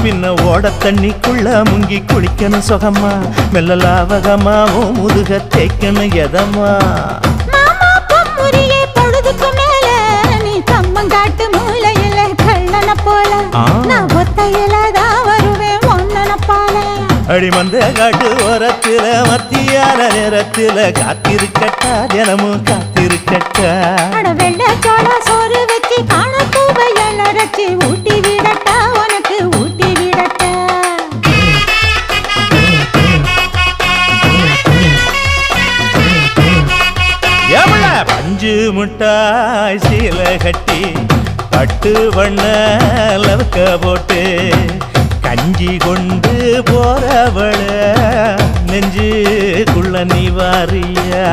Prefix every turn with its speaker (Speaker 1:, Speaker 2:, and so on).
Speaker 1: பின்ன ஓட தண்ணிக்குள்ள முங்கி குளிக்கணும் சுகமா மெல்ல லாவகமாவும் முதுக தேய்க்கணும் எதமா
Speaker 2: பொழுதுக்கு மேல நீ கம்மங்காட்டு மூலையில கள்ளன போல நான் ஒத்தையிலதான் வருவேன் ஒன்னன போல
Speaker 1: அடிமந்த காட்டு ஓரத்துல மத்தியான நேரத்துல காத்திருக்கட்டா தினமும் காத்திருக்கட்டா
Speaker 2: வெள்ள சோள சோறு வச்சு காண பூவையல் அரைச்சி ஊட்டி விடட்டா உனக்கு ஊட்டி விடட்டா
Speaker 1: எவ்வள பஞ்சு முட்டாய் சீல கட்டி பட்டு வண்ண லவக்க போட்டு கஞ்சி கொண்டு போறவள நெஞ்சுக்குள்ள நீ வாரியா